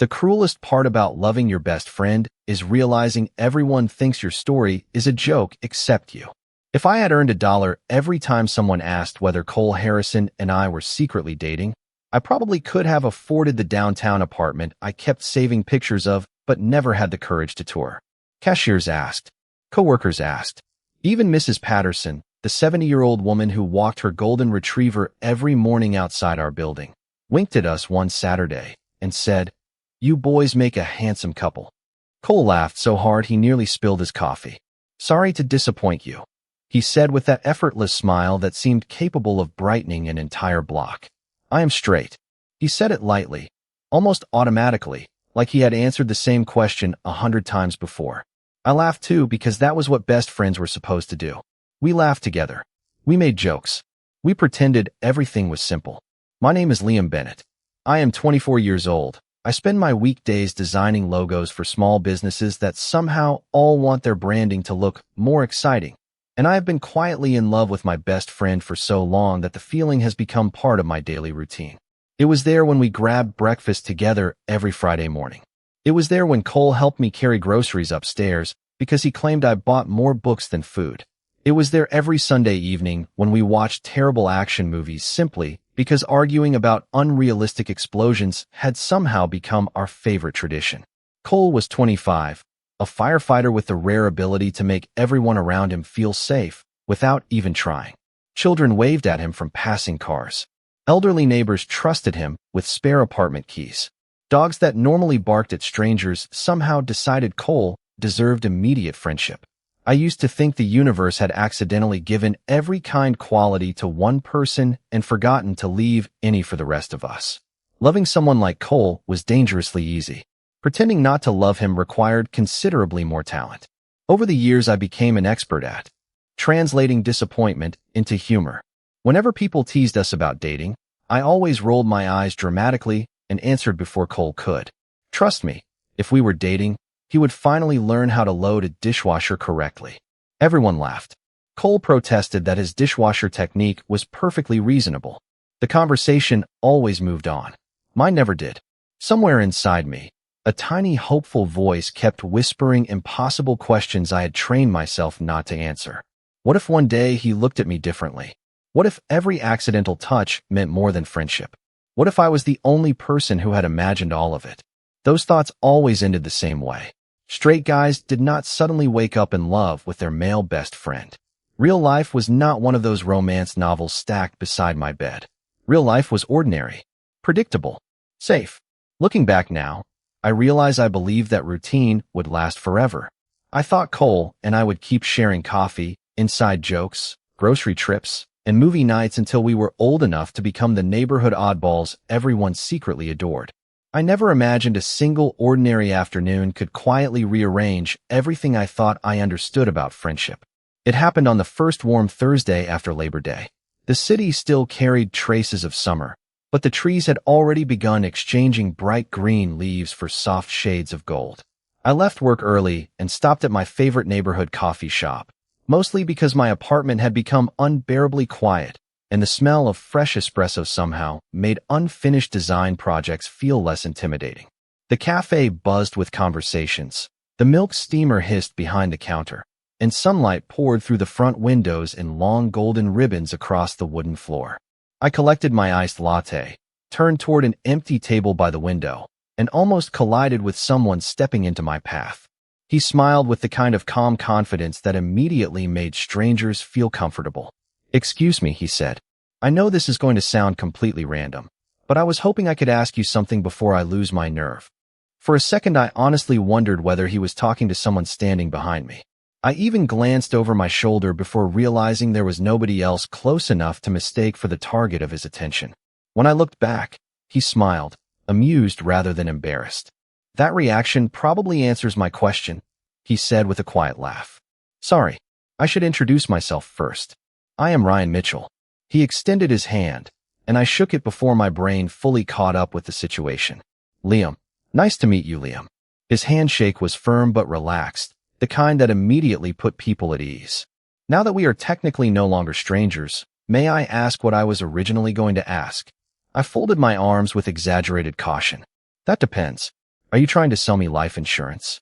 The cruelest part about loving your best friend is realizing everyone thinks your story is a joke except you. If I had earned $1 every time someone asked whether Cole Harrison and I were secretly dating, I probably could have afforded the downtown apartment I kept saving pictures of but never had the courage to tour. Cashiers asked. Coworkers asked. Even Mrs. Patterson, the 70-year-old woman who walked her golden retriever every morning outside our building, winked at us one Saturday and said, "You boys make a handsome couple." Cole laughed so hard he nearly spilled his coffee. "Sorry to disappoint you," he said with that effortless smile that seemed capable of brightening an entire block. "I am straight." He said it lightly, almost automatically, like he had answered the same question 100 times before. I laughed too because that was what best friends were supposed to do. We laughed together. We made jokes. We pretended everything was simple. My name is Liam Bennett. I am 24 years old. I spend my weekdays designing logos for small businesses that somehow all want their branding to look more exciting. And I have been quietly in love with my best friend for so long that the feeling has become part of my daily routine. It was there when we grabbed breakfast together every Friday morning. It was there when Cole helped me carry groceries upstairs because he claimed I bought more books than food. It was there every Sunday evening when we watched terrible action movies simply because arguing about unrealistic explosions had somehow become our favorite tradition. Cole was 25, a firefighter with the rare ability to make everyone around him feel safe without even trying. Children waved at him from passing cars. Elderly neighbors trusted him with spare apartment keys. Dogs that normally barked at strangers somehow decided Cole deserved immediate friendship. I used to think the universe had accidentally given every kind quality to one person and forgotten to leave any for the rest of us. Loving someone like Cole was dangerously easy. Pretending not to love him required considerably more talent. Over the years, I became an expert at translating disappointment into humor. Whenever people teased us about dating, I always rolled my eyes dramatically and answered before Cole could. Trust me, if we were dating, he would finally learn how to load a dishwasher correctly. Everyone laughed. Cole protested that his dishwasher technique was perfectly reasonable. The conversation always moved on. Mine never did. Somewhere inside me, a tiny hopeful voice kept whispering impossible questions I had trained myself not to answer. What if one day he looked at me differently? What if every accidental touch meant more than friendship? What if I was the only person who had imagined all of it? Those thoughts always ended the same way. Straight guys did not suddenly wake up in love with their male best friend. Real life was not one of those romance novels stacked beside my bed. Real life was ordinary, predictable, safe. Looking back now, I realize I believed that routine would last forever. I thought Cole and I would keep sharing coffee, inside jokes, grocery trips, and movie nights until we were old enough to become the neighborhood oddballs everyone secretly adored. I never imagined a single ordinary afternoon could quietly rearrange everything I thought I understood about friendship. It happened on the first warm Thursday after Labor Day. The city still carried traces of summer, but the trees had already begun exchanging bright green leaves for soft shades of gold. I left work early and stopped at my favorite neighborhood coffee shop, mostly because my apartment had become unbearably quiet, and the smell of fresh espresso somehow made unfinished design projects feel less intimidating. The cafe buzzed with conversations. The milk steamer hissed behind the counter, and sunlight poured through the front windows in long golden ribbons across the wooden floor. I collected my iced latte, turned toward an empty table by the window, and almost collided with someone stepping into my path. He smiled with the kind of calm confidence that immediately made strangers feel comfortable. "Excuse me," he said. "I know this is going to sound completely random, but I was hoping I could ask you something before I lose my nerve." For a second, I honestly wondered whether he was talking to someone standing behind me. I even glanced over my shoulder before realizing there was nobody else close enough to mistake for the target of his attention. When I looked back, he smiled, amused rather than embarrassed. "That reaction probably answers my question," he said with a quiet laugh. "Sorry, I should introduce myself first. I am Ryan Mitchell." He extended his hand, and I shook it before my brain fully caught up with the situation. "Liam. Nice to meet you, Liam." His handshake was firm but relaxed, the kind that immediately put people at ease. "Now that we are technically no longer strangers, may I ask what I was originally going to ask?" I folded my arms with exaggerated caution. "That depends. Are you trying to sell me life insurance?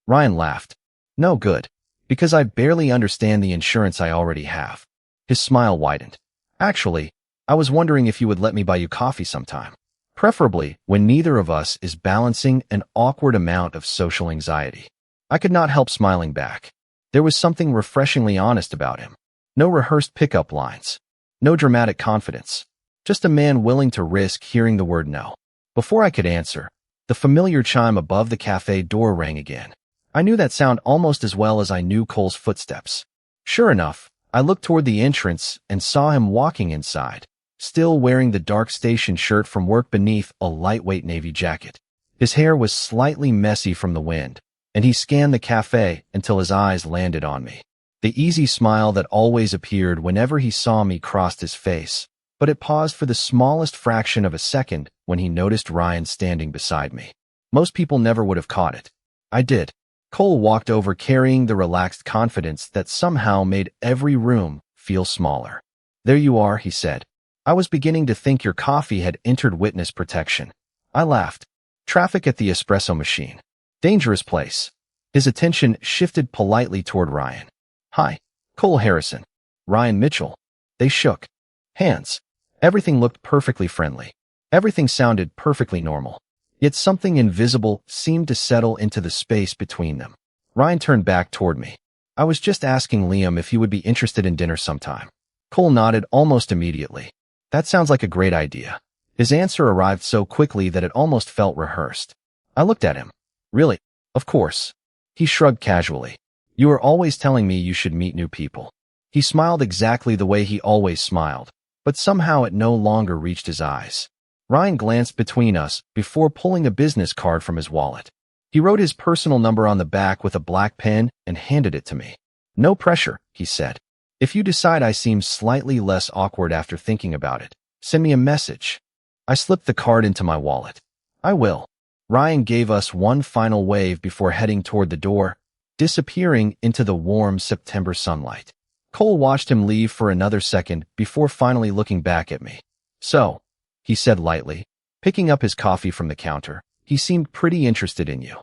Ryan laughed. No good, because I barely understand the insurance I already have. His smile widened. Actually, I was wondering if you would let me buy you coffee sometime. Preferably when neither of us is balancing an awkward amount of social anxiety. I could not help smiling back. There was something refreshingly honest about him. No rehearsed pickup lines. No dramatic confidence. Just a man willing to risk hearing the word no. Before I could answer, the familiar chime above the cafe door rang again. I knew that sound almost as well as I knew Cole's footsteps. Sure enough, I looked toward the entrance and saw him walking inside, still wearing the dark station shirt from work beneath a lightweight navy jacket. His hair was slightly messy from the wind, and he scanned the cafe until his eyes landed on me. The easy smile that always appeared whenever he saw me crossed his face, but it paused for the smallest fraction of a second when he noticed Ryan standing beside me. Most people never would have caught it. I did. Cole walked over carrying the relaxed confidence that somehow made every room feel smaller. There you are, he said. I was beginning to think your coffee had entered witness protection. I laughed. Traffic at the espresso machine. Dangerous place. His attention shifted politely toward Ryan. Hi, Cole Harrison. Ryan Mitchell. They shook hands. Everything looked perfectly friendly. Everything sounded perfectly normal. Yet something invisible seemed to settle into the space between them. Ryan turned back toward me. I was just asking Liam if he would be interested in dinner sometime. Cole nodded almost immediately. That sounds like a great idea. His answer arrived so quickly that it almost felt rehearsed. I looked at him. Really? Of course. He shrugged casually. You are always telling me you should meet new people. He smiled exactly the way he always smiled, but somehow it no longer reached his eyes. Ryan glanced between us before pulling a business card from his wallet. He wrote his personal number on the back with a black pen and handed it to me. No pressure, he said. If you decide I seem slightly less awkward after thinking about it, send me a message. I slipped the card into my wallet. I will. Ryan gave us one final wave before heading toward the door, disappearing into the warm September sunlight. Cole watched him leave for another second before finally looking back at me. So, he said lightly, picking up his coffee from the counter, he seemed pretty interested in you.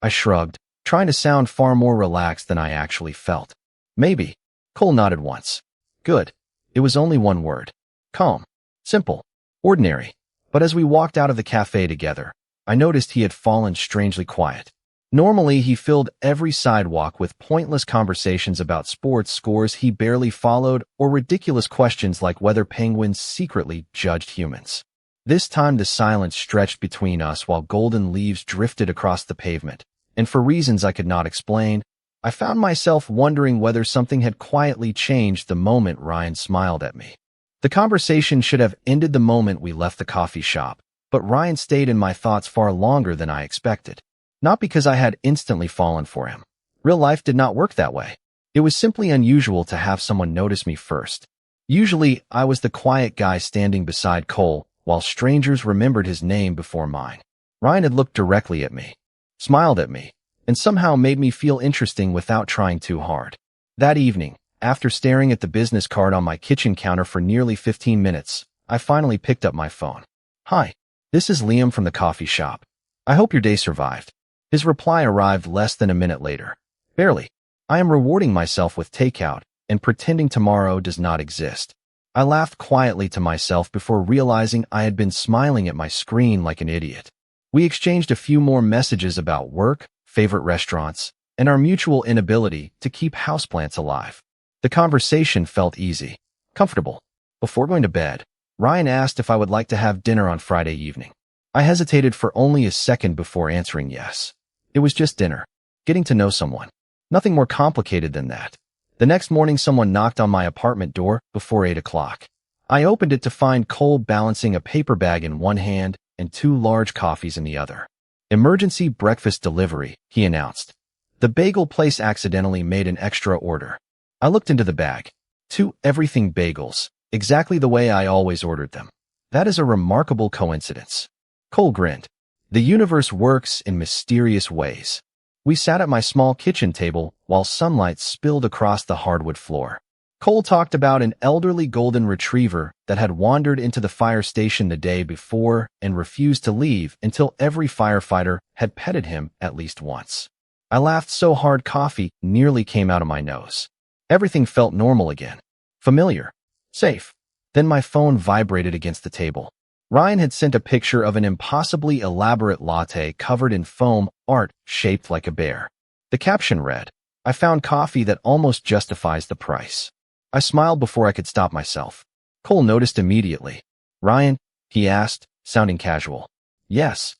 I shrugged, trying to sound far more relaxed than I actually felt. Maybe. Cole nodded once. Good. It was only one word. Calm. Simple. Ordinary. But as we walked out of the cafe together, I noticed he had fallen strangely quiet. Normally, he filled every sidewalk with pointless conversations about sports scores he barely followed or ridiculous questions like whether penguins secretly judged humans. This time, the silence stretched between us while golden leaves drifted across the pavement, and for reasons I could not explain, I found myself wondering whether something had quietly changed the moment Ryan smiled at me. The conversation should have ended the moment we left the coffee shop, but Ryan stayed in my thoughts far longer than I expected. Not because I had instantly fallen for him. Real life did not work that way. It was simply unusual to have someone notice me first. Usually, I was the quiet guy standing beside Cole, while strangers remembered his name before mine. Ryan had looked directly at me, smiled at me, and somehow made me feel interesting without trying too hard. That evening, after staring at the business card on my kitchen counter for nearly 15 minutes, I finally picked up my phone. Hi, this is Liam from the coffee shop. I hope your day survived. His reply arrived less than a minute later. Barely. I am rewarding myself with takeout and pretending tomorrow does not exist. I laughed quietly to myself before realizing I had been smiling at my screen like an idiot. We exchanged a few more messages about work, favorite restaurants, and our mutual inability to keep houseplants alive. The conversation felt easy, comfortable. Before going to bed, Ryan asked if I would like to have dinner on Friday evening. I hesitated for only a second before answering yes. It was just dinner. Getting to know someone. Nothing more complicated than that. The next morning, someone knocked on my apartment door before 8 o'clock. I opened it to find Cole balancing a paper bag in one hand and 2 large coffees in the other. Emergency breakfast delivery, he announced. The bagel place accidentally made an extra order. I looked into the bag. 2 everything bagels, exactly the way I always ordered them. That is a remarkable coincidence. Cole grinned. The universe works in mysterious ways. We sat at my small kitchen table while sunlight spilled across the hardwood floor. Cole talked about an elderly golden retriever that had wandered into the fire station the day before and refused to leave until every firefighter had petted him at least once. I laughed so hard coffee nearly came out of my nose. Everything felt normal again. Familiar. Safe. Then my phone vibrated against the table. Ryan had sent a picture of an impossibly elaborate latte covered in foam art shaped like a bear. The caption read, "I found coffee that almost justifies the price." I smiled before I could stop myself. Cole noticed immediately. "Ryan?" he asked, sounding casual. "Yes."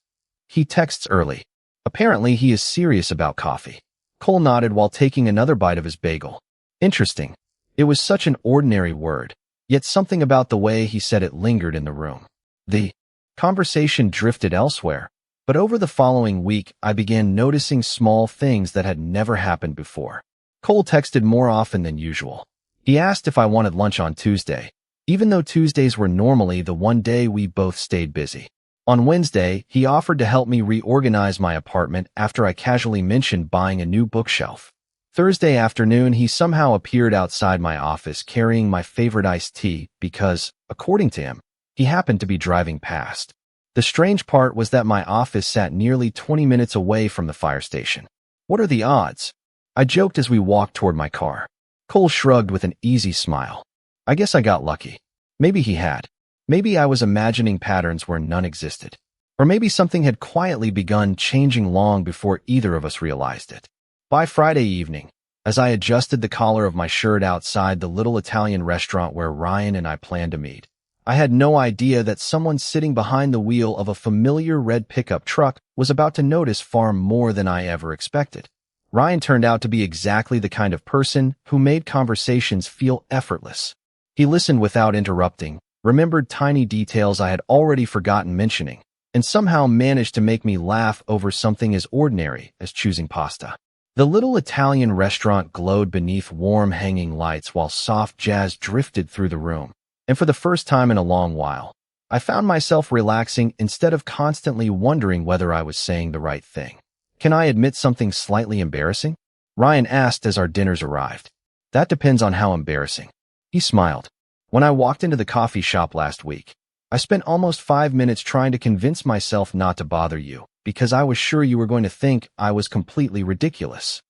He texts early. Apparently he is serious about coffee. Cole nodded while taking another bite of his bagel. Interesting. It was such an ordinary word, yet something about the way he said it lingered in the room. The conversation drifted elsewhere, but over the following week I began noticing small things that had never happened before. Cole texted more often than usual. He asked if I wanted lunch on Tuesday, even though Tuesdays were normally the one day we both stayed busy. On Wednesday, he offered to help me reorganize my apartment after I casually mentioned buying a new bookshelf. Thursday afternoon, he somehow appeared outside my office carrying my favorite iced tea because, according to him, he happened to be driving past. The strange part was that my office sat nearly 20 minutes away from the fire station. What are the odds? I joked as we walked toward my car. Cole shrugged with an easy smile. I guess I got lucky. Maybe he had. Maybe I was imagining patterns where none existed. Or maybe something had quietly begun changing long before either of us realized it. By Friday evening, as I adjusted the collar of my shirt outside the little Italian restaurant where Ryan and I planned to meet, I had no idea that someone sitting behind the wheel of a familiar red pickup truck was about to notice far more than I ever expected. Ryan turned out to be exactly the kind of person who made conversations feel effortless. He listened without interrupting, remembered tiny details I had already forgotten mentioning, and somehow managed to make me laugh over something as ordinary as choosing pasta. The little Italian restaurant glowed beneath warm hanging lights while soft jazz drifted through the room, and for the first time in a long while, I found myself relaxing instead of constantly wondering whether I was saying the right thing. "Can I admit something slightly embarrassing?" Ryan asked as our dinners arrived. "That depends on how embarrassing." He smiled. "When I walked into the coffee shop last week, I spent almost 5 minutes trying to convince myself not to bother you, because I was sure you were going to think I was completely ridiculous."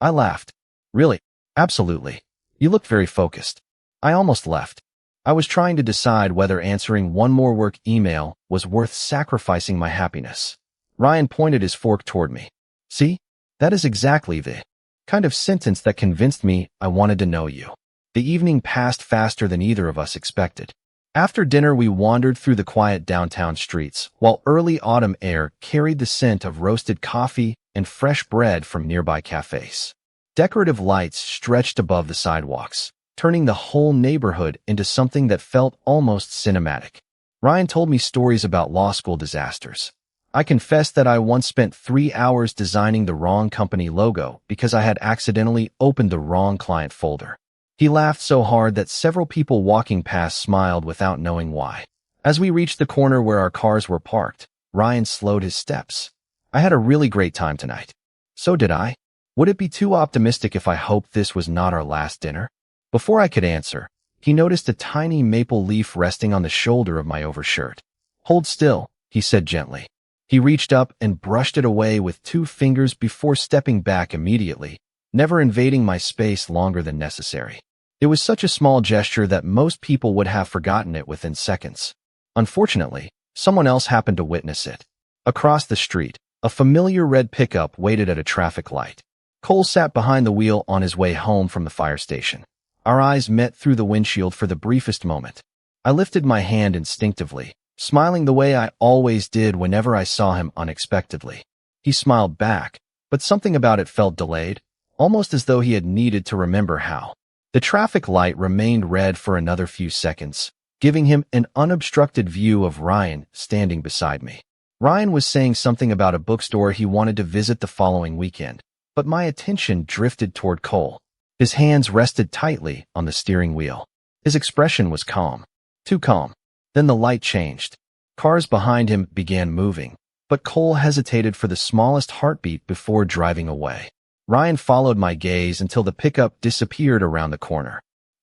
I laughed. "Really? Absolutely. You looked very focused." I almost left. I was trying to decide whether answering one more work email was worth sacrificing my happiness. Ryan pointed his fork toward me. "See? That is exactly the kind of sentence that convinced me I wanted to know you." The evening passed faster than either of us expected. After dinner, we wandered through the quiet downtown streets, while early autumn air carried the scent of roasted coffee and fresh bread from nearby cafes. Decorative lights stretched above the sidewalks, turning the whole neighborhood into something that felt almost cinematic. Ryan told me stories about law school disasters. I confessed that I once spent 3 hours designing the wrong company logo because I had accidentally opened the wrong client folder. He laughed so hard that several people walking past smiled without knowing why. As we reached the corner where our cars were parked, Ryan slowed his steps. "I had a really great time tonight." "So did I. Would it be too optimistic if I hoped this was not our last dinner?" Before I could answer, he noticed a tiny maple leaf resting on the shoulder of my overshirt. "Hold still," he said gently. He reached up and brushed it away with 2 fingers before stepping back immediately, never invading my space longer than necessary. It was such a small gesture that most people would have forgotten it within seconds. Unfortunately, someone else happened to witness it. Across the street, a familiar red pickup waited at a traffic light. Cole sat behind the wheel on his way home from the fire station. Our eyes met through the windshield for the briefest moment. I lifted my hand instinctively, smiling the way I always did whenever I saw him unexpectedly. He smiled back, but something about it felt delayed, almost as though he had needed to remember how. The traffic light remained red for another few seconds, giving him an unobstructed view of Ryan standing beside me. Ryan was saying something about a bookstore he wanted to visit the following weekend, but my attention drifted toward Cole. His hands rested tightly on the steering wheel. His expression was calm. Too calm. Then the light changed. Cars behind him began moving, but Cole hesitated for the smallest heartbeat before driving away. Ryan followed my gaze until the pickup disappeared around the corner.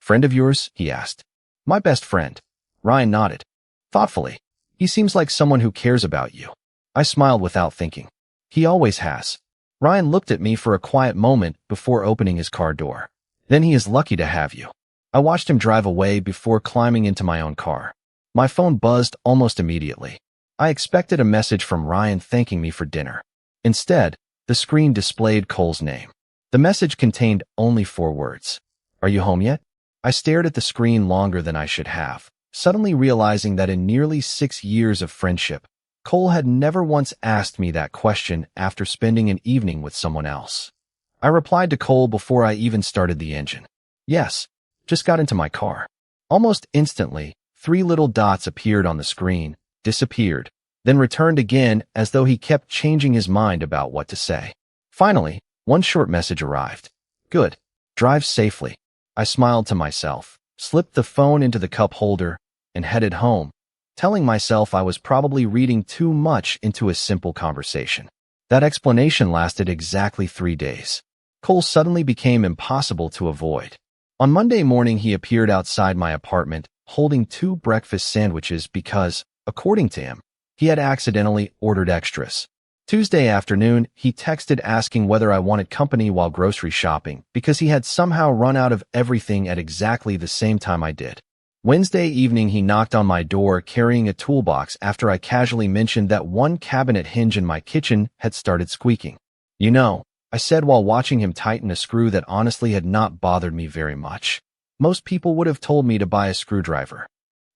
Friend of yours? He asked. My best friend. Ryan nodded. Thoughtfully. He seems like someone who cares about you. I smiled without thinking. He always has. Ryan looked at me for a quiet moment before opening his car door. Then he is lucky to have you. I watched him drive away before climbing into my own car. My phone buzzed almost immediately. I expected a message from Ryan thanking me for dinner. Instead, the screen displayed Cole's name. The message contained only 4 words. Are you home yet? I stared at the screen longer than I should have, suddenly realizing that in nearly 6 years of friendship, Cole had never once asked me that question after spending an evening with someone else. I replied to Cole before I even started the engine. Yes, just got into my car. Almost instantly, 3 little dots appeared on the screen, disappeared, then returned again as though he kept changing his mind about what to say. Finally, one short message arrived. Good. Drive safely. I smiled to myself, slipped the phone into the cup holder, and headed home, telling myself I was probably reading too much into a simple conversation. That explanation lasted exactly 3 days. Cole suddenly became impossible to avoid. On Monday morning, he appeared outside my apartment, holding 2 breakfast sandwiches because, according to him, he had accidentally ordered extras. Tuesday afternoon, he texted asking whether I wanted company while grocery shopping because he had somehow run out of everything at exactly the same time I did. Wednesday evening, he knocked on my door carrying a toolbox after I casually mentioned that one cabinet hinge in my kitchen had started squeaking. You know, I said while watching him tighten a screw that honestly had not bothered me very much. Most people would have told me to buy a screwdriver.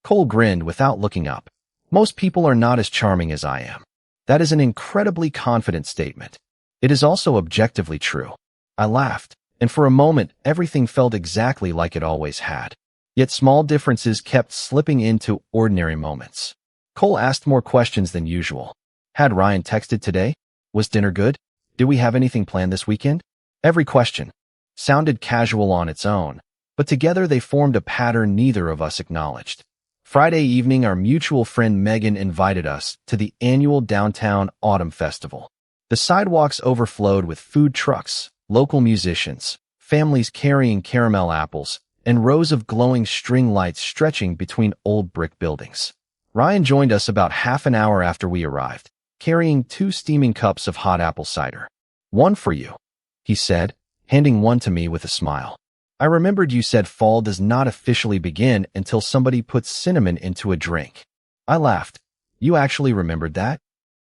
Cole grinned without looking up. Most people are not as charming as I am. That is an incredibly confident statement. It is also objectively true. I laughed, and for a moment, everything felt exactly like it always had. Yet small differences kept slipping into ordinary moments. Cole asked more questions than usual. Had Ryan texted today? Was dinner good? Did we have anything planned this weekend? Every question sounded casual on its own, but together they formed a pattern neither of us acknowledged. Friday evening, our mutual friend Megan invited us to the annual downtown autumn festival. The sidewalks overflowed with food trucks, local musicians, families carrying caramel apples, and rows of glowing string lights stretching between old brick buildings. Ryan joined us about half an hour after we arrived, carrying 2 steaming cups of hot apple cider. One for you, he said, handing one to me with a smile. I remembered you said fall does not officially begin until somebody puts cinnamon into a drink. I laughed. You actually remembered that?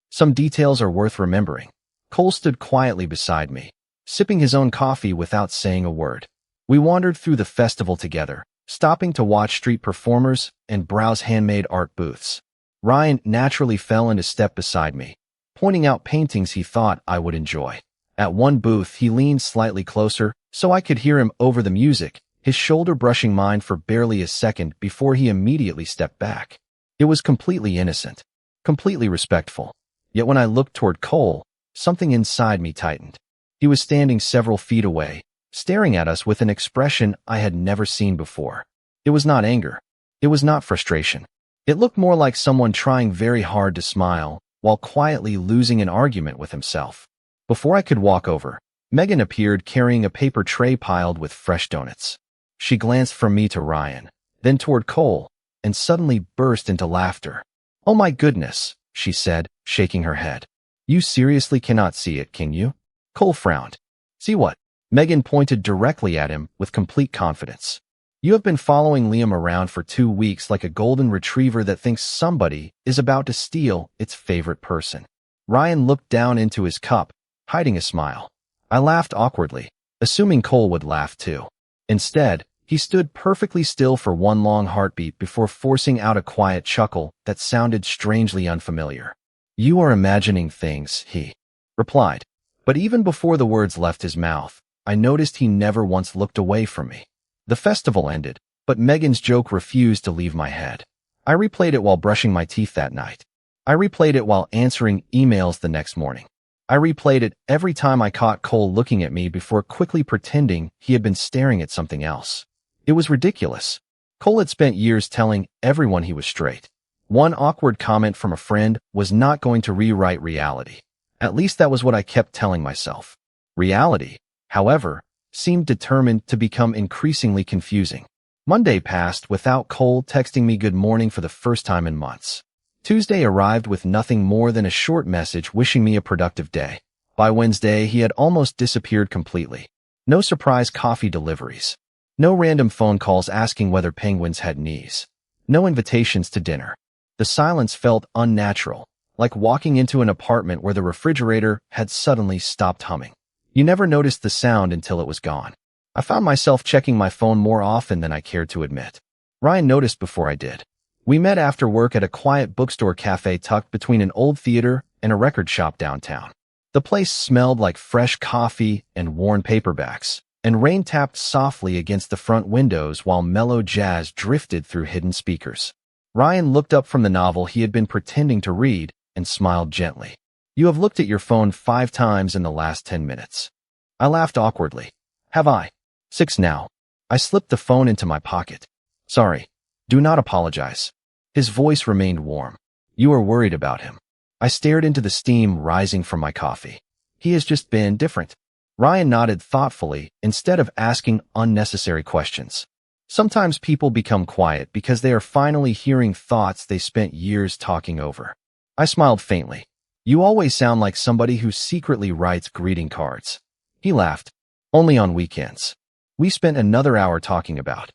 Some details are worth remembering. Cole stood quietly beside me, sipping his own coffee without saying a word. We wandered through the festival together, stopping to watch street performers and browse handmade art booths. Ryan naturally fell into step beside me, pointing out paintings he thought I would enjoy. At one booth, he leaned slightly closer so I could hear him over the music, his shoulder brushing mine for barely a second before he immediately stepped back. It was completely innocent, completely respectful. Yet when I looked toward Cole, something inside me tightened. He was standing several feet away, staring at us with an expression I had never seen before. It was not anger. It was not frustration. It looked more like someone trying very hard to smile while quietly losing an argument with himself. Before I could walk over, Megan appeared carrying a paper tray piled with fresh donuts. She glanced from me to Ryan, then toward Cole, and suddenly burst into laughter. Oh my goodness, she said, shaking her head. You seriously cannot see it, can you? Cole frowned. See what? Megan pointed directly at him with complete confidence. You have been following Liam around for 2 weeks like a golden retriever that thinks somebody is about to steal its favorite person. Ryan looked down into his cup, hiding a smile. I laughed awkwardly, assuming Cole would laugh too. Instead, he stood perfectly still for one long heartbeat before forcing out a quiet chuckle that sounded strangely unfamiliar. You are imagining things, he replied. But even before the words left his mouth, I noticed he never once looked away from me. The festival ended, but Megan's joke refused to leave my head. I replayed it while brushing my teeth that night. I replayed it while answering emails the next morning. I replayed it every time I caught Cole looking at me before quickly pretending he had been staring at something else. It was ridiculous. Cole had spent years telling everyone he was straight. One awkward comment from a friend was not going to rewrite reality. At least that was what I kept telling myself. Reality, however, seemed determined to become increasingly confusing. Monday passed without Cole texting me good morning for the first time in months. Tuesday arrived with nothing more than a short message wishing me a productive day. By Wednesday, he had almost disappeared completely. No surprise coffee deliveries. No random phone calls asking whether penguins had knees. No invitations to dinner. The silence felt unnatural, like walking into an apartment where the refrigerator had suddenly stopped humming. You never noticed the sound until it was gone. I found myself checking my phone more often than I cared to admit. Ryan noticed before I did. We met after work at a quiet bookstore cafe tucked between an old theater and a record shop downtown. The place smelled like fresh coffee and worn paperbacks, and rain tapped softly against the front windows while mellow jazz drifted through hidden speakers. Ryan looked up from the novel he had been pretending to read and smiled gently. "You have looked at your phone 5 times in the last 10 minutes. I laughed awkwardly. "Have I?" "6 now." I slipped the phone into my pocket. "Sorry. Do not apologize." His voice remained warm. "You are worried about him." I stared into the steam rising from my coffee. "He has just been different." Ryan nodded thoughtfully instead of asking unnecessary questions. Sometimes people become quiet because they are finally hearing thoughts they spent years talking over. I smiled faintly. "You always sound like somebody who secretly writes greeting cards." He laughed. "Only on weekends." We spent another hour talking about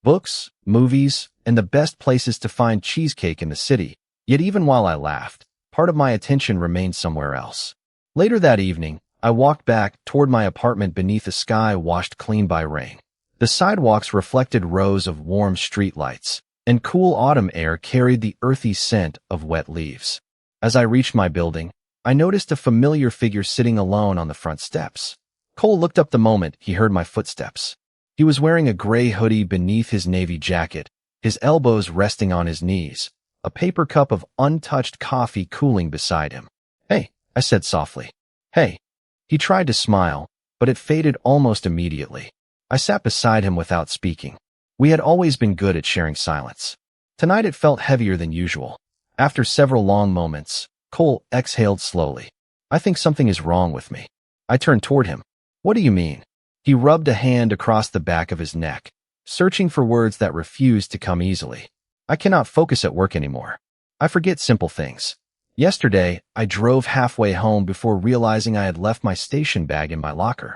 books, movies, and the best places to find cheesecake in the city. Yet even while I laughed, part of my attention remained somewhere else. Later that evening, I walked back toward my apartment beneath a sky washed clean by rain. The sidewalks reflected rows of warm streetlights, and cool autumn air carried the earthy scent of wet leaves. As I reached my building, I noticed a familiar figure sitting alone on the front steps. Cole looked up the moment he heard my footsteps. He was wearing a gray hoodie beneath his navy jacket, his elbows resting on his knees, a paper cup of untouched coffee cooling beside him. "Hey," I said softly. "Hey." He tried to smile, but it faded almost immediately. I sat beside him without speaking. We had always been good at sharing silence. Tonight it felt heavier than usual. After several long moments, Cole exhaled slowly. "I think something is wrong with me." I turned toward him. "What do you mean?" He rubbed a hand across the back of his neck, searching for words that refused to come easily. "I cannot focus at work anymore. I forget simple things. Yesterday, I drove halfway home before realizing I had left my station bag in my locker."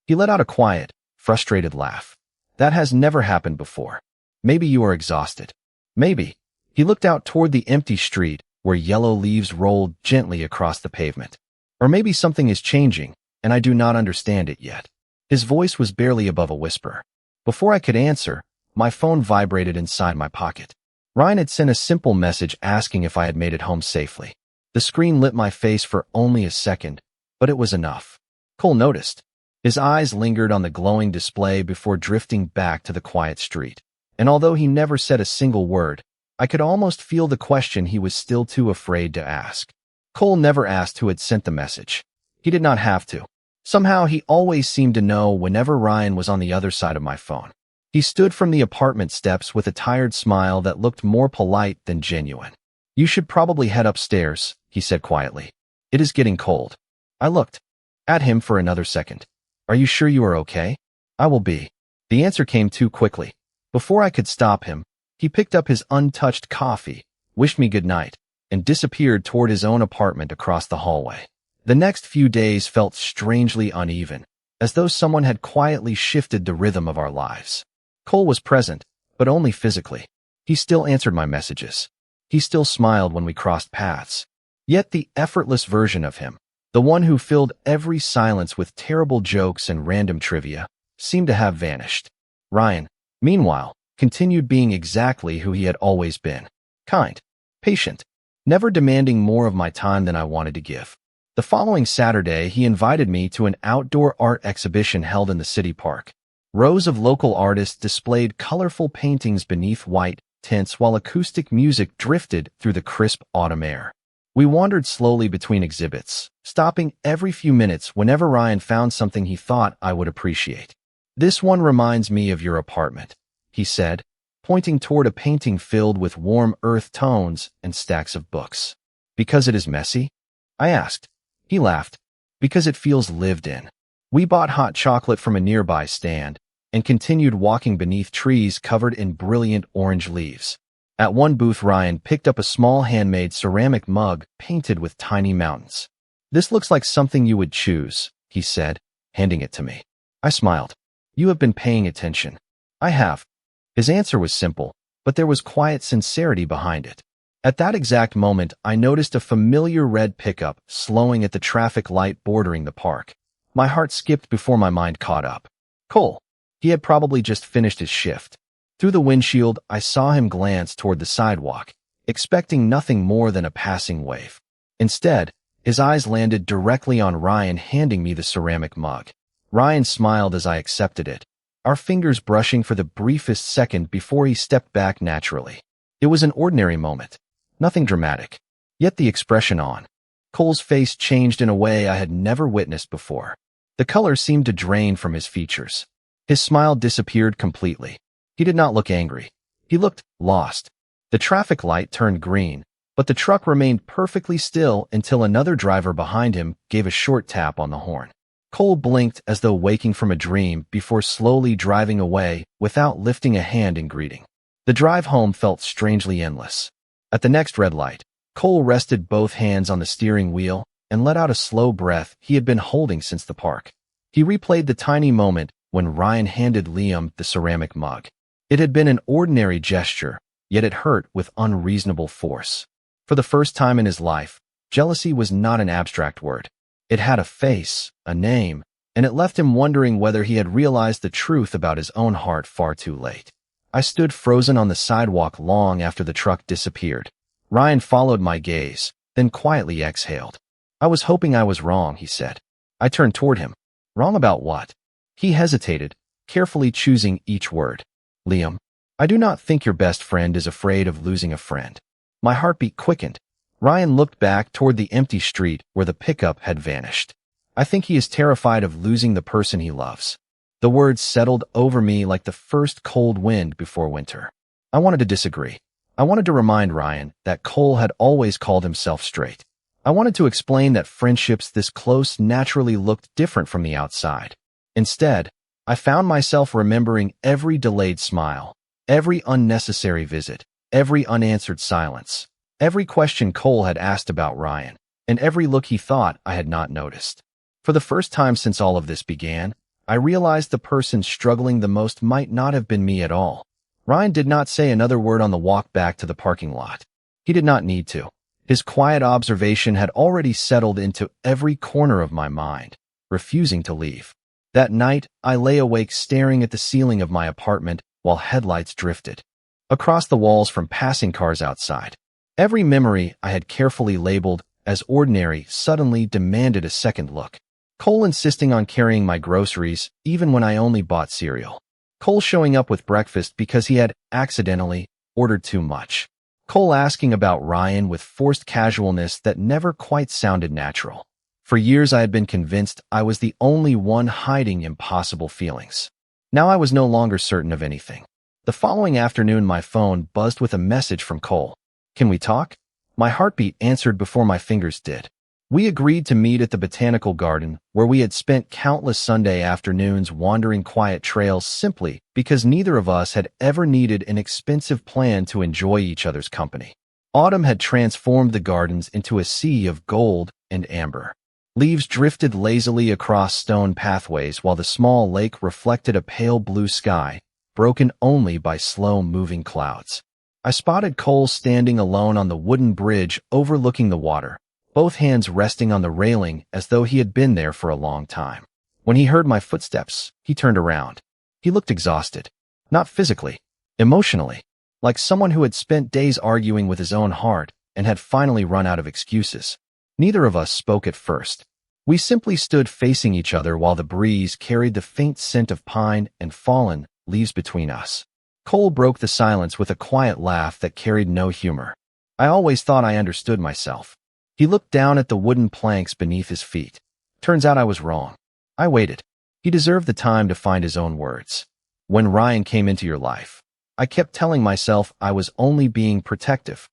He let out a quiet, frustrated laugh. "That has never happened before. Maybe you are exhausted." "Maybe." He looked out toward the empty street where yellow leaves rolled gently across the pavement. "Or maybe something is changing, and I do not understand it yet." His voice was barely above a whisper. Before I could answer, my phone vibrated inside my pocket. Ryan had sent a simple message asking if I had made it home safely. The screen lit my face for only a second, but it was enough. Cole noticed. His eyes lingered on the glowing display before drifting back to the quiet street. And although he never said a single word, I could almost feel the question he was still too afraid to ask. Cole never asked who had sent the message. He did not have to. Somehow he always seemed to know whenever Ryan was on the other side of my phone. He stood from the apartment steps with a tired smile that looked more polite than genuine. "You should probably head upstairs," he said quietly. "It is getting cold." I looked at him for another second. "Are you sure you are okay?" "I will be." The answer came too quickly. Before I could stop him, he picked up his untouched coffee, wished me good night, and disappeared toward his own apartment across the hallway. The next few days felt strangely uneven, as though someone had quietly shifted the rhythm of our lives. Cole was present, but only physically. He still answered my messages. He still smiled when we crossed paths. Yet the effortless version of him, the one who filled every silence with terrible jokes and random trivia, seemed to have vanished. Ryan, meanwhile, continued being exactly who he had always been. Kind, patient, never demanding more of my time than I wanted to give. The following Saturday, he invited me to an outdoor art exhibition held in the city park. Rows of local artists displayed colorful paintings beneath white tents while acoustic music drifted through the crisp autumn air. We wandered slowly between exhibits, stopping every few minutes whenever Ryan found something he thought I would appreciate. "This one reminds me of your apartment," he said, pointing toward a painting filled with warm earth tones and stacks of books. "Because it is messy?" I asked. He laughed. "Because it feels lived in." We bought hot chocolate from a nearby stand, and continued walking beneath trees covered in brilliant orange leaves. At one booth, Ryan picked up a small handmade ceramic mug painted with tiny mountains. "This looks like something you would choose," he said, handing it to me. I smiled. "You have been paying attention." "I have." His answer was simple, but there was quiet sincerity behind it. At that exact moment, I noticed a familiar red pickup slowing at the traffic light bordering the park. My heart skipped before my mind caught up. Cole. He had probably just finished his shift. Through the windshield, I saw him glance toward the sidewalk, expecting nothing more than a passing wave. Instead, his eyes landed directly on Ryan handing me the ceramic mug. Ryan smiled as I accepted it, our fingers brushing for the briefest second before he stepped back naturally. It was an ordinary moment, nothing dramatic. Yet the expression on Cole's face changed in a way I had never witnessed before. The color seemed to drain from his features. His smile disappeared completely. He did not look angry. He looked lost. The traffic light turned green, but the truck remained perfectly still until another driver behind him gave a short tap on the horn. Cole blinked as though waking from a dream before slowly driving away without lifting a hand in greeting. The drive home felt strangely endless. At the next red light, Cole rested both hands on the steering wheel and let out a slow breath he had been holding since the park. He replayed the tiny moment when Ryan handed Liam the ceramic mug. It had been an ordinary gesture, yet it hurt with unreasonable force. For the first time in his life, jealousy was not an abstract word. It had a face, a name, and it left him wondering whether he had realized the truth about his own heart far too late. I stood frozen on the sidewalk long after the truck disappeared. Ryan followed my gaze, then quietly exhaled. "I was hoping I was wrong," he said. I turned toward him. "Wrong about what?" He hesitated, carefully choosing each word. "Liam, I do not think your best friend is afraid of losing a friend." My heartbeat quickened. Ryan looked back toward the empty street where the pickup had vanished. "I think he is terrified of losing the person he loves." The words settled over me like the first cold wind before winter. I wanted to disagree. I wanted to remind Ryan that Cole had always called himself straight. I wanted to explain that friendships this close naturally looked different from the outside. Instead, I found myself remembering every delayed smile, every unnecessary visit, every unanswered silence, every question Cole had asked about Ryan, and every look he thought I had not noticed. For the first time since all of this began, I realized the person struggling the most might not have been me at all. Ryan did not say another word on the walk back to the parking lot. He did not need to. His quiet observation had already settled into every corner of my mind, refusing to leave. That night, I lay awake staring at the ceiling of my apartment while headlights drifted across the walls from passing cars outside. Every memory I had carefully labeled as ordinary suddenly demanded a second look. Cole insisting on carrying my groceries even when I only bought cereal. Cole showing up with breakfast because he had accidentally ordered too much. Cole asking about Ryan with forced casualness that never quite sounded natural. For years I had been convinced I was the only one hiding impossible feelings. Now I was no longer certain of anything. The following afternoon my phone buzzed with a message from Cole. "Can we talk?" My heartbeat answered before my fingers did. We agreed to meet at the botanical garden, where we had spent countless Sunday afternoons wandering quiet trails simply because neither of us had ever needed an expensive plan to enjoy each other's company. Autumn had transformed the gardens into a sea of gold and amber. Leaves drifted lazily across stone pathways while the small lake reflected a pale blue sky, broken only by slow-moving clouds. I spotted Cole standing alone on the wooden bridge overlooking the water, both hands resting on the railing as though he had been there for a long time. When he heard my footsteps, he turned around. He looked exhausted, not physically, emotionally, like someone who had spent days arguing with his own heart and had finally run out of excuses. Neither of us spoke at first. We simply stood facing each other while the breeze carried the faint scent of pine and fallen leaves between us. Cole broke the silence with a quiet laugh that carried no humor. I always thought I understood myself. He looked down at the wooden planks beneath his feet. Turns out I was wrong. I waited. He deserved the time to find his own words. When Ryan came into your life, I kept telling myself I was only being protective.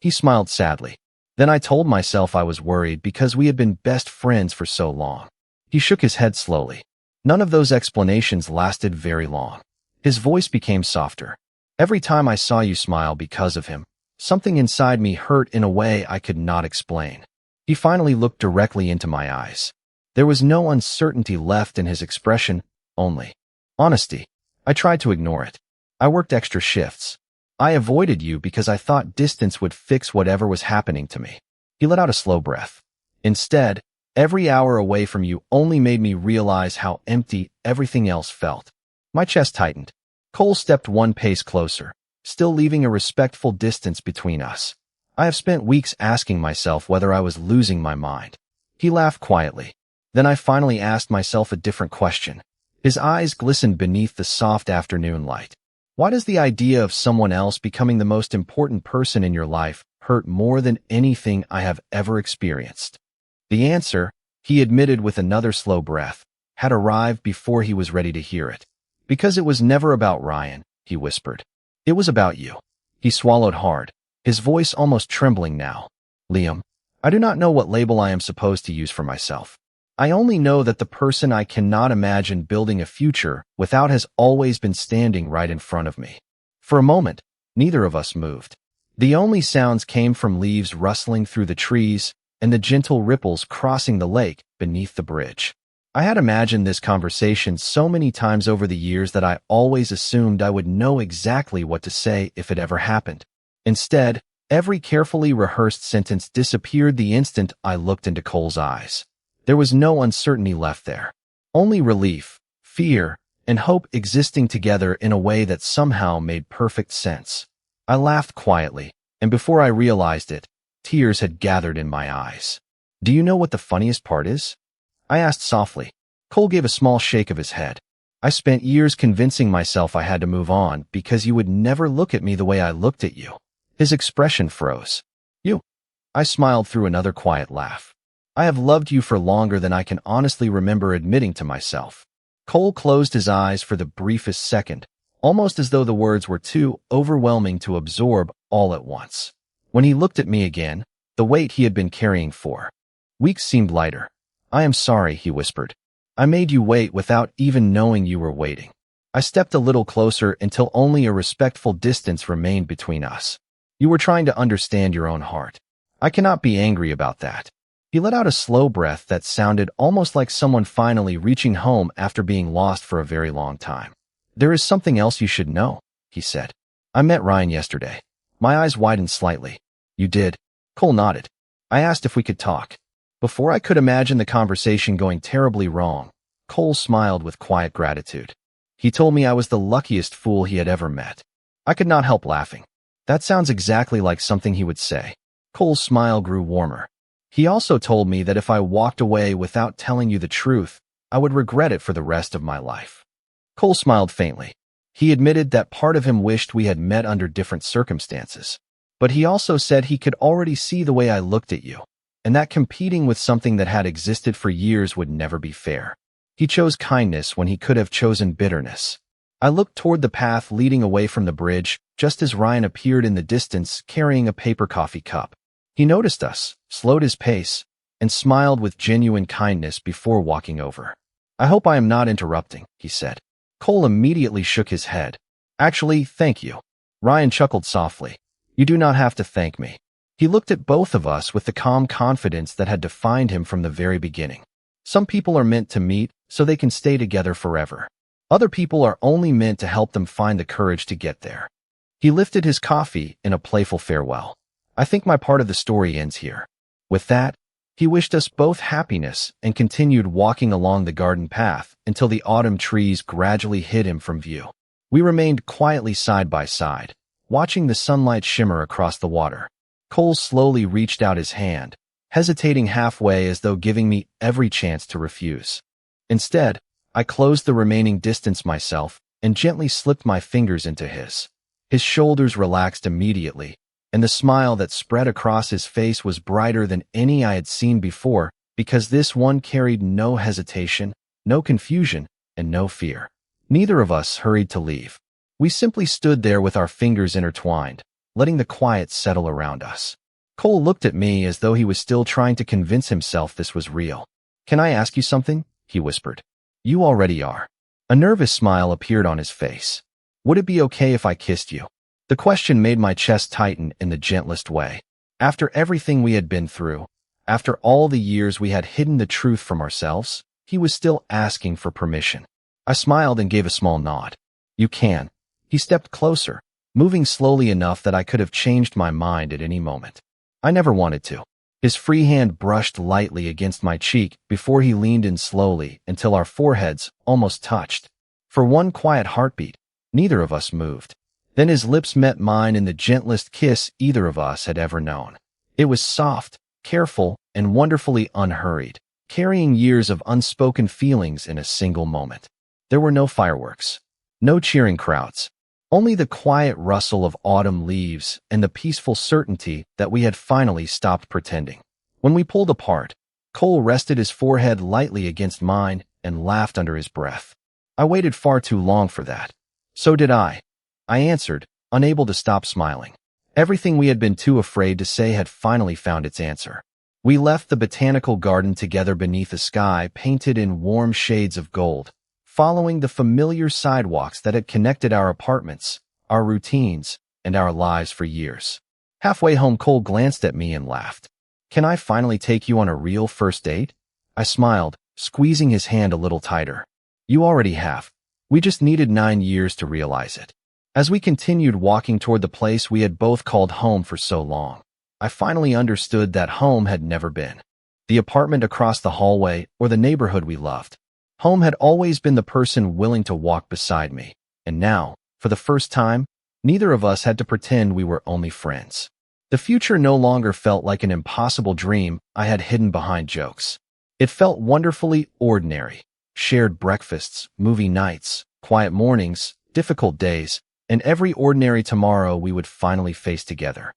He smiled sadly. Then I told myself I was worried because we had been best friends for so long. He shook his head slowly. None of those explanations lasted very long. His voice became softer. Every time I saw you smile because of him, something inside me hurt in a way I could not explain. He finally looked directly into my eyes. There was no uncertainty left in his expression, only honesty. I tried to ignore it. I worked extra shifts. I avoided you because I thought distance would fix whatever was happening to me. He let out a slow breath. Instead, every hour away from you only made me realize how empty everything else felt. My chest tightened. Cole stepped one pace closer, still leaving a respectful distance between us. I have spent weeks asking myself whether I was losing my mind. He laughed quietly. Then I finally asked myself a different question. His eyes glistened beneath the soft afternoon light. Why does the idea of someone else becoming the most important person in your life hurt more than anything I have ever experienced? The answer, he admitted with another slow breath, had arrived before he was ready to hear it. Because it was never about Ryan, he whispered. It was about you. He swallowed hard, his voice almost trembling now. Liam, I do not know what label I am supposed to use for myself. I only know that the person I cannot imagine building a future without has always been standing right in front of me. For a moment, neither of us moved. The only sounds came from leaves rustling through the trees and the gentle ripples crossing the lake beneath the bridge. I had imagined this conversation so many times over the years that I always assumed I would know exactly what to say if it ever happened. Instead, every carefully rehearsed sentence disappeared the instant I looked into Cole's eyes. There was no uncertainty left there. Only relief, fear, and hope existing together in a way that somehow made perfect sense. I laughed quietly, and before I realized it, tears had gathered in my eyes. Do you know what the funniest part is? I asked softly. Cole gave a small shake of his head. I spent years convincing myself I had to move on because you would never look at me the way I looked at you. His expression froze. You? I smiled through another quiet laugh. I have loved you for longer than I can honestly remember admitting to myself. Cole closed his eyes for the briefest second, almost as though the words were too overwhelming to absorb all at once. When he looked at me again, the weight he had been carrying for weeks seemed lighter. I am sorry, he whispered. I made you wait without even knowing you were waiting. I stepped a little closer until only a respectful distance remained between us. You were trying to understand your own heart. I cannot be angry about that. He let out a slow breath that sounded almost like someone finally reaching home after being lost for a very long time. There is something else you should know, he said. I met Ryan yesterday. My eyes widened slightly. You did? Cole nodded. I asked if we could talk. Before I could imagine the conversation going terribly wrong, Cole smiled with quiet gratitude. He told me I was the luckiest fool he had ever met. I could not help laughing. That sounds exactly like something he would say. Cole's smile grew warmer. He also told me that if I walked away without telling you the truth, I would regret it for the rest of my life. Cole smiled faintly. He admitted that part of him wished we had met under different circumstances. But he also said he could already see the way I looked at you, and that competing with something that had existed for years would never be fair. He chose kindness when he could have chosen bitterness. I looked toward the path leading away from the bridge, just as Ryan appeared in the distance carrying a paper coffee cup. He noticed us, slowed his pace, and smiled with genuine kindness before walking over. I hope I am not interrupting, he said. Cole immediately shook his head. Actually, thank you. Ryan chuckled softly. You do not have to thank me. He looked at both of us with the calm confidence that had defined him from the very beginning. Some people are meant to meet so they can stay together forever. Other people are only meant to help them find the courage to get there. He lifted his coffee in a playful farewell. I think my part of the story ends here. With that, he wished us both happiness and continued walking along the garden path until the autumn trees gradually hid him from view. We remained quietly side by side, watching the sunlight shimmer across the water. Cole slowly reached out his hand, hesitating halfway as though giving me every chance to refuse. Instead, I closed the remaining distance myself and gently slipped my fingers into his. His shoulders relaxed immediately, and the smile that spread across his face was brighter than any I had seen before because this one carried no hesitation, no confusion, and no fear. Neither of us hurried to leave. We simply stood there with our fingers intertwined, letting the quiet settle around us. Cole looked at me as though he was still trying to convince himself this was real. Can I ask you something? He whispered. You already are. A nervous smile appeared on his face. Would it be okay if I kissed you? The question made my chest tighten in the gentlest way. After everything we had been through, after all the years we had hidden the truth from ourselves, he was still asking for permission. I smiled and gave a small nod. You can. He stepped closer, moving slowly enough that I could have changed my mind at any moment. I never wanted to. His free hand brushed lightly against my cheek before he leaned in slowly until our foreheads almost touched. For one quiet heartbeat, neither of us moved. Then his lips met mine in the gentlest kiss either of us had ever known. It was soft, careful, and wonderfully unhurried, carrying years of unspoken feelings in a single moment. There were no fireworks, no cheering crowds, only the quiet rustle of autumn leaves and the peaceful certainty that we had finally stopped pretending. When we pulled apart, Cole rested his forehead lightly against mine and laughed under his breath. I waited far too long for that. So did I answered, unable to stop smiling. Everything we had been too afraid to say had finally found its answer. We left the botanical garden together beneath a sky painted in warm shades of gold, following the familiar sidewalks that had connected our apartments, our routines, and our lives for years. Halfway home, Cole glanced at me and laughed. Can I finally take you on a real first date? I smiled, squeezing his hand a little tighter. You already have. We just needed 9 years to realize it. As we continued walking toward the place we had both called home for so long, I finally understood that home had never been the apartment across the hallway or the neighborhood we loved. Home had always been the person willing to walk beside me, and now, for the first time, neither of us had to pretend we were only friends. The future no longer felt like an impossible dream I had hidden behind jokes. It felt wonderfully ordinary. Shared breakfasts, movie nights, quiet mornings, difficult days, and every ordinary tomorrow we would finally face together.